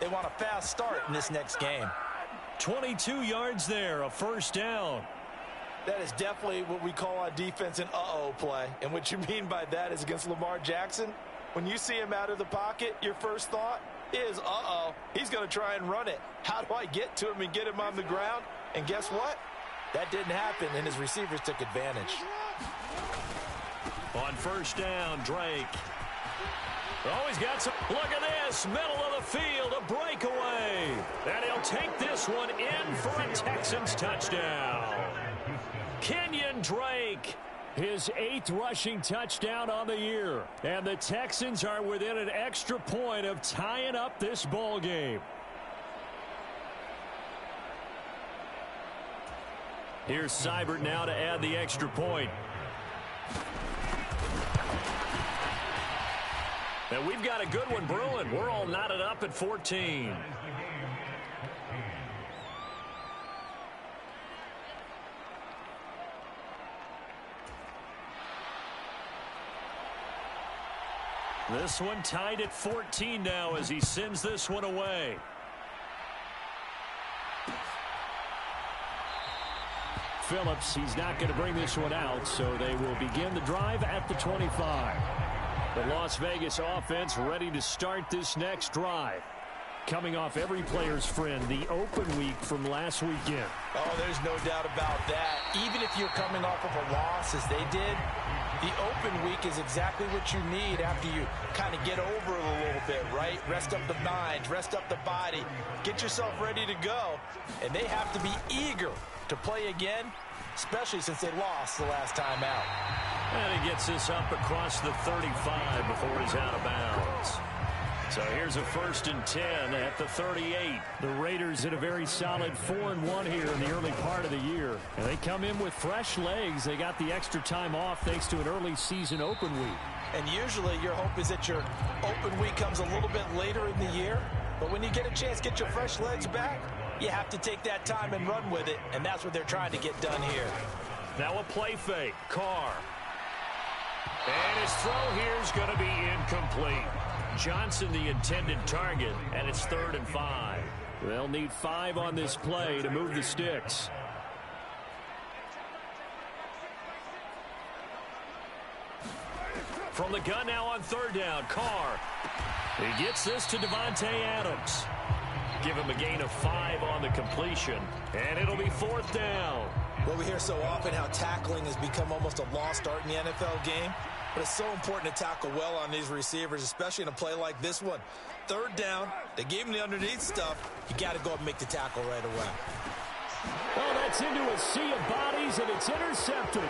They want a fast start in this next game. 22 yards there, a first down. That is definitely what we call on defense an uh-oh play. And what you mean by that is against Lamar Jackson, when you see him out of the pocket, your first thought is, uh-oh, he's going to try and run it. How do I get to him and get him on the ground? And guess what? That didn't happen, and his receivers took advantage. On first down, Drake. Oh, he's got some. Look at this. Middle of the field, a breakaway. And he'll take this one in for a Texans touchdown. Kenyon Drake, his 8th rushing touchdown on the year. And the Texans are within an extra point of tying up this ball game. Here's Seibert now to add the extra point. And we've got a good one brewing. We're all knotted up at 14. This one tied at 14 now as he sends this one away. Phillips, he's not going to bring this one out, so they will begin the drive at the 25. The Las Vegas offense ready to start this next drive. Coming off every player's friend, the open week from last weekend. Oh, there's no doubt about that. Even if you're coming off of a loss as they did, the open week is exactly what you need after you kind of get over it a little bit, right? Rest up the mind, rest up the body, get yourself ready to go. And they have to be eager to play again, especially since they lost the last time out. And he gets this up across the 35 before he's out of bounds. So here's a 1st and 10 at the 38. The Raiders in a very solid 4-1 here in the early part of the year. And they come in with fresh legs. They got the extra time off thanks to an early season open week. And usually your hope is that your open week comes a little bit later in the year. But when you get a chance to get your fresh legs back, you have to take that time and run with it. And that's what they're trying to get done here. Now a play fake. Carr. And his throw here is going to be incomplete. Johnson the intended target, and it's 3rd and 5. They'll need 5 on this play to move the sticks. From the gun now on 3rd down, Carr. He gets this to Devontae Adams. Give him a gain of 5 on the completion, and it'll be 4th down. Well, we hear so often how tackling has become almost a lost art in the NFL game. But it's so important to tackle well on these receivers, especially in a play like this one. 3rd down, they gave him the underneath stuff. You got to go up and make the tackle right away. Oh, that's into a sea of bodies, and it's intercepted.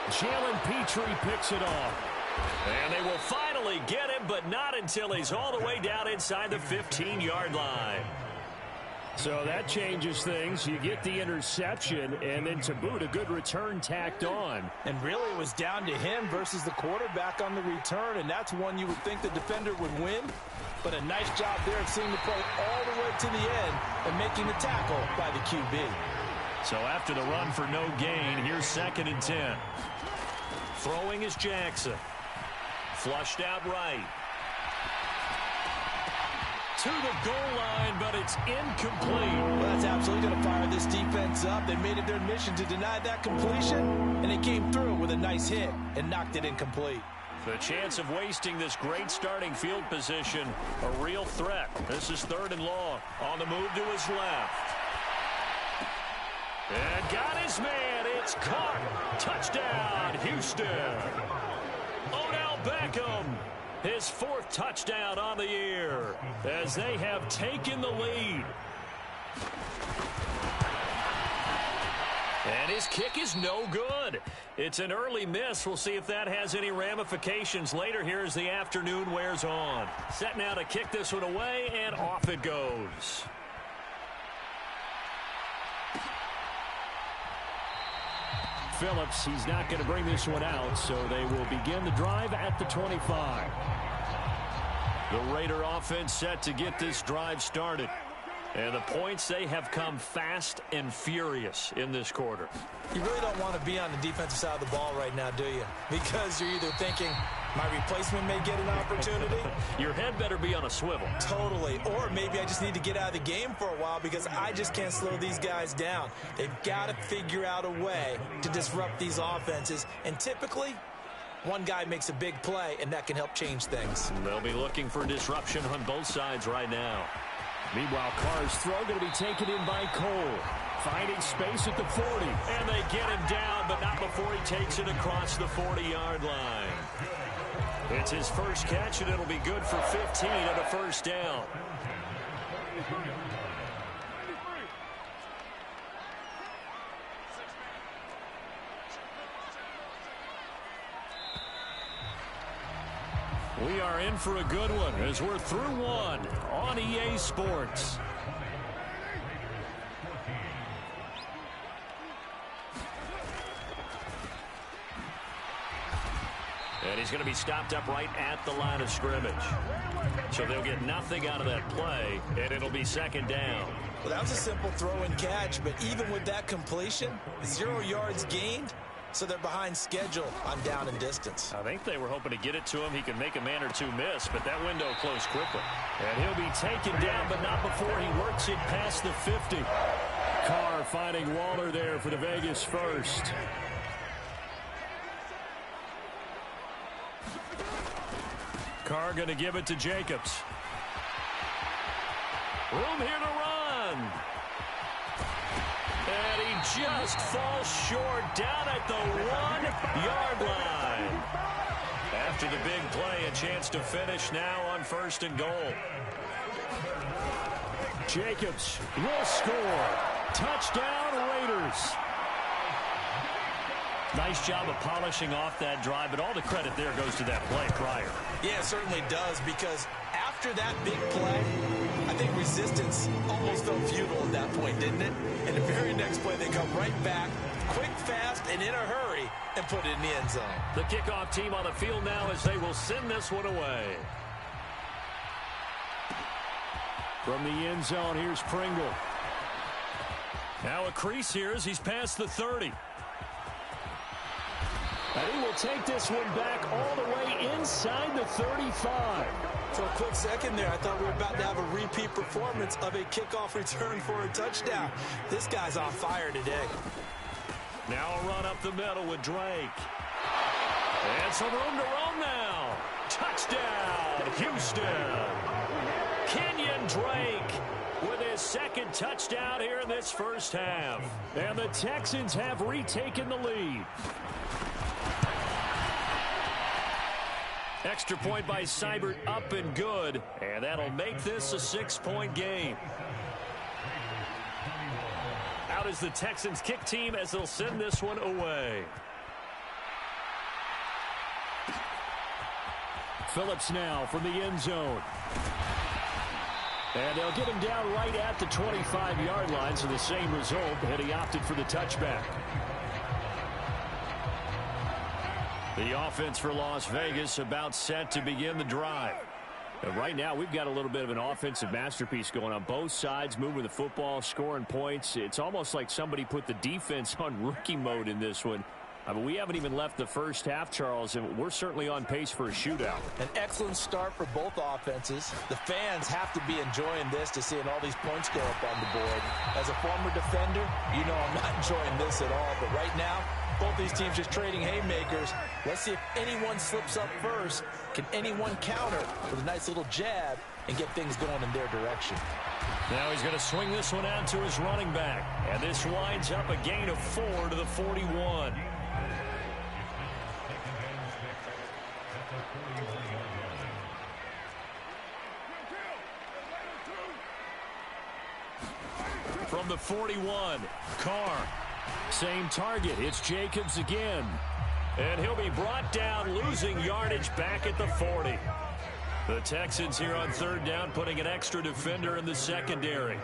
Jalen Petrie picks it off. And they will finally get him, but not until he's all the way down inside the 15-yard line. So that changes things. You get the interception, and then to boot, a good return tacked on. And really, it was down to him versus the quarterback on the return, and that's one you would think the defender would win. But a nice job there of seeing the play all the way to the end and making the tackle by the QB. So after the run for no gain, here's 2nd and 10. Throwing is Jackson. Flushed out right. To the goal line, but it's incomplete. Well, that's absolutely going to fire this defense up. They made it their mission to deny that completion, and they came through with a nice hit and knocked it incomplete. The chance of wasting this great starting field position, a real threat. This is 3rd and long. On the move to his left. And got his man. It's caught. Touchdown, Houston. Odell Beckham. His 4th touchdown on the year as they have taken the lead. And his kick is no good. It's an early miss. We'll see if that has any ramifications later here as the afternoon wears on. Set now to kick this one away, and off it goes. Phillips, he's not going to bring this one out, so they will begin the drive at the 25. The Raider offense set to get this drive started. And the points, they have come fast and furious in this quarter. You really don't want to be on the defensive side of the ball right now, do you? Because you're either thinking, my replacement may get an opportunity. Your head better be on a swivel. Totally. Or maybe I just need to get out of the game for a while because I just can't slow these guys down. They've got to figure out a way to disrupt these offenses. And typically, one guy makes a big play, and that can help change things. They'll be looking for disruption on both sides right now. Meanwhile, Carr's throw going to be taken in by Cole. Finding space at the 40. And they get him down, but not before he takes it across the 40-yard line. It's his first catch, and it'll be good for 15 and a first down. We are in for a good one as we're through one on EA Sports. And he's going to be stopped up right at the line of scrimmage. So they'll get nothing out of that play, and it'll be second down. Well, that was a simple throw and catch, but even with that completion, 0 yards gained, so they're behind schedule on down and distance. I think they were hoping to get it to him. He could make a man or two miss, but that window closed quickly. And he'll be taken down, but not before he works it past the 50. Carr finding Waller there for the Vegas first. Carr going to give it to Jacobs. Room here to run. And he just falls short down at the 1-yard line. After the big play, a chance to finish now on first and goal. Jacobs will score. Touchdown, Raiders. Nice job of polishing off that drive, but all the credit there goes to that play prior. Yeah, it certainly does, because after that big play, I think resistance almost felt futile at that point, didn't it? And the very next play, they come right back, quick, fast, and in a hurry, and put it in the end zone. The kickoff team on the field now as they will send this one away. From the end zone, here's Pringle. Now a crease here as he's past the 30. And he will take this one back all the way inside the 35. For a quick second there, I thought we were about to have a repeat performance of a kickoff return for a touchdown. This guy's on fire today. Now a run up the middle with Drake. And some room to roam now. Touchdown, Houston. Kenyon Drake with his second touchdown here in this first half. And the Texans have retaken the lead. Extra point by Seibert, up and good. And that'll make this a 6-point game. Out is the Texans kick team as they'll send this one away. Phillips now from the end zone. And they'll get him down right at the 25-yard line, so the same result, and he opted for the touchback. The offense for Las Vegas about set to begin the drive. And right now, we've got a little bit of an offensive masterpiece going on. Both sides moving the football, scoring points. It's almost like somebody put the defense on rookie mode in this one. I mean, we haven't even left the first half, Charles, and we're certainly on pace for a shootout. An excellent start for both offenses. The fans have to be enjoying this to seeing all these points go up on the board. As a former defender, you know I'm not enjoying this at all. But right now, both these teams just trading haymakers. Let's see if anyone slips up first. Can anyone counter with a nice little jab and get things going in their direction? Now he's going to swing this one out to his running back. And this winds up a gain of 4 to the 41. From the 41, Carr. Same target. It's Jacobs again. And he'll be brought down, losing yardage back at the 40. The Texans here on third down, putting an extra defender in the secondary.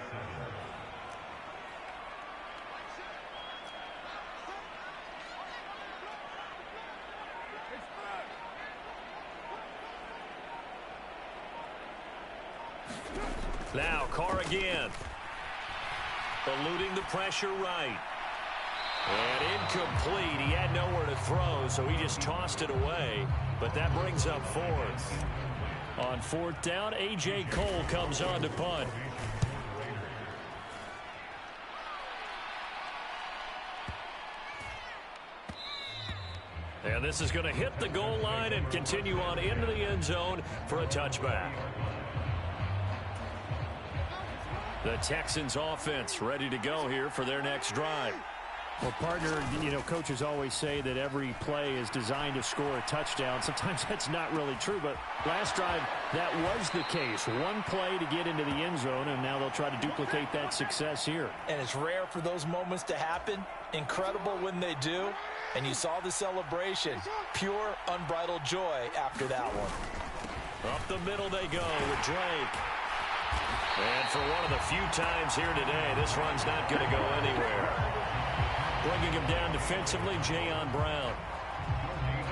Now Carr again. Eluding the pressure right. And incomplete. He had nowhere to throw, so he just tossed it away. But that brings up fourth. On fourth down, A.J. Cole comes on to punt. And this is going to hit the goal line and continue on into the end zone for a touchback. The Texans offense ready to go here for their next drive. Well, partner, coaches always say that every play is designed to score a touchdown. Sometimes that's not really true, but last drive, that was the case. One play to get into the end zone, and now they'll try to duplicate that success here. And it's rare for those moments to happen. Incredible when they do. And you saw the celebration. Pure, unbridled joy after that one. Up the middle they go with Drake. And for one of the few times here today, this run's not going to go anywhere. Bringing him down defensively, Jayon Brown.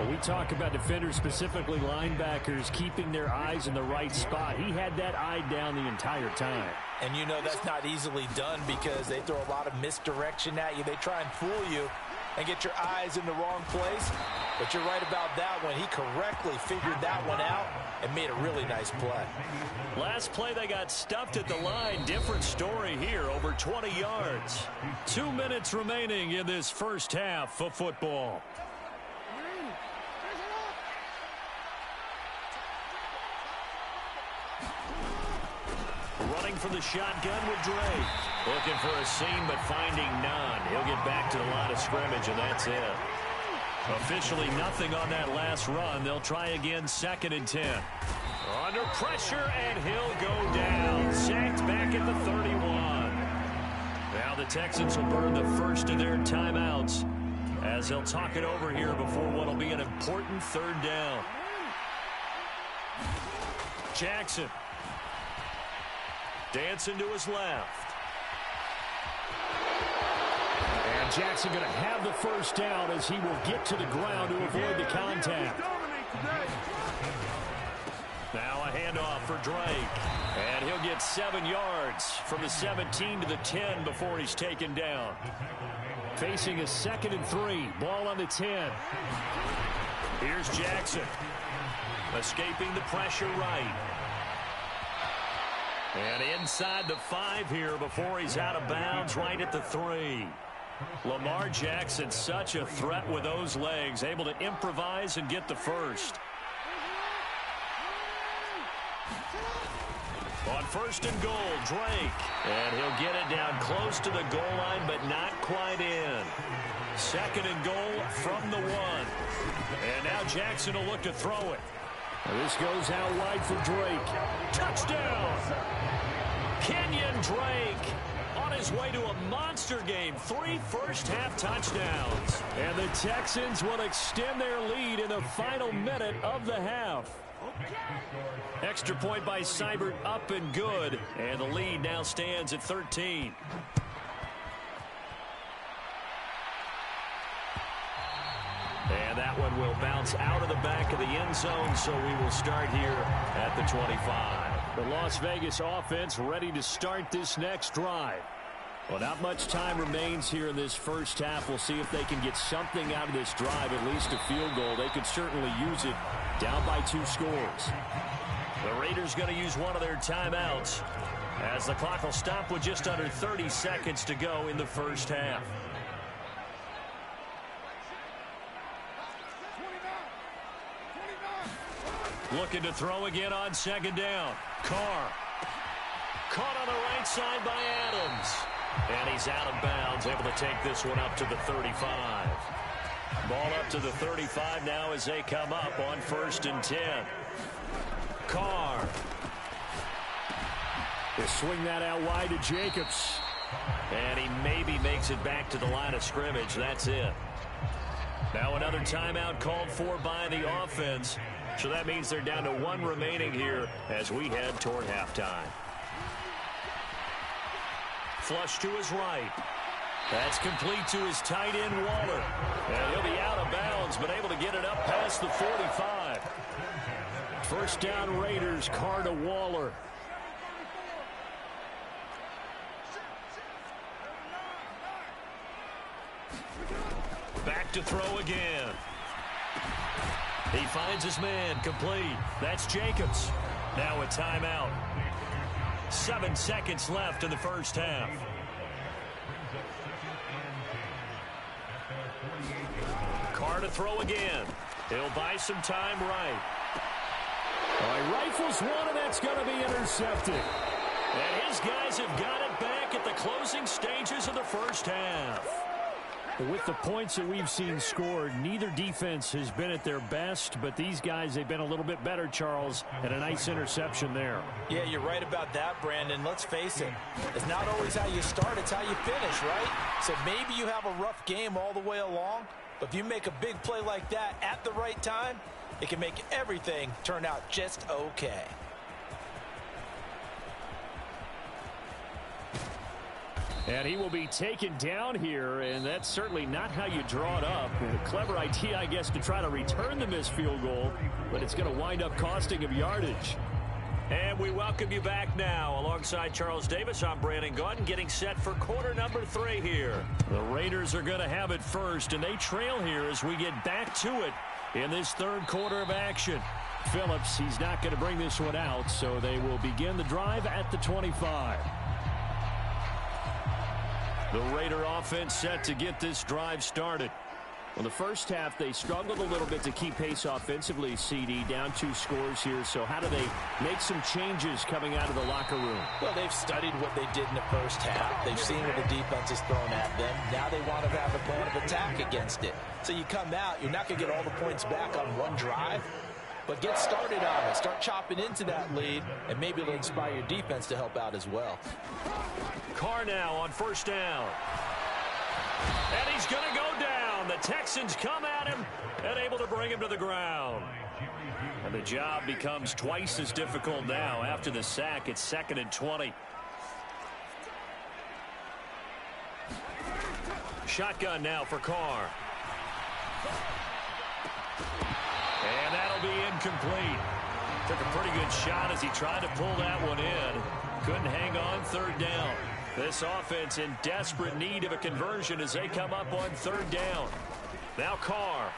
Well, we talk about defenders, specifically linebackers, keeping their eyes in the right spot. He had that eye down the entire time. And that's not easily done because they throw a lot of misdirection at you. They try and fool you and get your eyes in the wrong place. But you're right about that one. He correctly figured that one out and made a really nice play. Last play, they got stuffed at the line. Different story here, over 20 yards. 2 minutes remaining in this first half of football. Running for the shotgun with Drake. Looking for a seam, but finding none. He'll get back to the line of scrimmage, and that's it. Officially nothing on that last run. They'll try again, 2nd and 10. Under pressure, and he'll go down. Sacked back at the 31. Now the Texans will burn the first of their timeouts as they'll talk it over here before what will be an important 3rd down. Jackson. Dancing to his left. And Jackson going to have the first down as he will get to the ground to avoid the contact. Now a handoff for Drake. And he'll get 7 yards from the 17 to the 10 before he's taken down. Facing a 2nd and 3. Ball on the 10. Here's Jackson. Escaping the pressure right. And inside the 5 here before he's out of bounds right at the 3. Lamar Jackson, such a threat with those legs, able to improvise and get the first. On 1st and goal, Drake. And he'll get it down close to the goal line, but not quite in. 2nd and goal from the 1. And now Jackson will look to throw it. This goes out wide for Drake. Touchdown! Kenyon Drake on his way to a monster game. 3 first-half touchdowns. And the Texans will extend their lead in the final minute of the half. Extra point by Seibert, up and good. And the lead now stands at 13. And that one will bounce out of the back of the end zone, so we will start here at the 25. The Las Vegas offense ready to start this next drive. Well, not much time remains here in this first half. We'll see if they can get something out of this drive, at least a field goal. They could certainly use it down by 2 scores. The Raiders going to use one of their timeouts as the clock will stop with just under 30 seconds to go in the first half. Looking to throw again on 2nd down. Carr. Caught on the right side by Adams. And he's out of bounds, able to take this one up to the 35. Ball up to the 35 now as they come up on 1st and 10. Carr. They swing that out wide to Jacobs. And he maybe makes it back to the line of scrimmage. That's it. Now another timeout called for by the offense. So that means they're down to 1 remaining here as we head toward halftime. Flush to his right. That's complete to his tight end, Waller. And he'll be out of bounds, but able to get it up past the 45. First down, Raiders. Carr to Waller. Back to throw again. He finds his man, complete. That's Jacobs. Now a timeout. 7 seconds left in the first half. Carr to throw again. He'll buy some time right. All right, rifles one, and that's going to be intercepted. And his guys have got it back at the closing stages of the first half. With the points that we've seen scored, neither defense has been at their best, but these guys, they've been a little bit better, Charles, and a nice interception there. Yeah, you're right about that, Brandon. Let's face it, it's not always how you start, it's how you finish, right? So maybe you have a rough game all the way along, but if you make a big play like that at the right time, it can make everything turn out just okay. And he will be taken down here, and that's certainly not how you draw it up. A clever idea, I guess, to try to return the missed field goal, but it's going to wind up costing him yardage. And we welcome you back now. Alongside Charles Davis, I'm Brandon Gaudin, getting set for quarter number 3 here. The Raiders are going to have it first, and they trail here as we get back to it in this third quarter of action. Phillips, he's not going to bring this one out, so they will begin the drive at the 25. The Raider offense set to get this drive started. Well, the first half, they struggled a little bit to keep pace offensively, CD, down 2 scores here. So how do they make some changes coming out of the locker room? Well, they've studied what they did in the first half. They've seen what the defense has thrown at them. Now they want to have a plan of attack against it. So you come out, you're not going to get all the points back on one drive, but get started on it. Start chopping into that lead, and maybe it'll inspire your defense to help out as well. Carr now on first down. And he's going to go down. The Texans come at him and able to bring him to the ground. And the job becomes twice as difficult now. After the sack, it's 2nd and 20. Shotgun now for Carr. And that'll be incomplete. Took a pretty good shot as he tried to pull that one in. Couldn't hang on, 3rd down. This offense in desperate need of a conversion as they come up on 3rd down. Now Carr.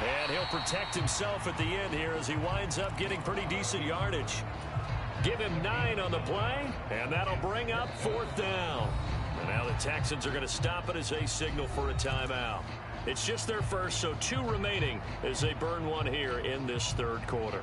And he'll protect himself at the end here as he winds up getting pretty decent yardage. Give him 9 on the play, and that'll bring up 4th down. And now the Texans are going to stop it as they signal for a timeout. It's just their first, so 2 remaining as they burn one here in this 3rd quarter.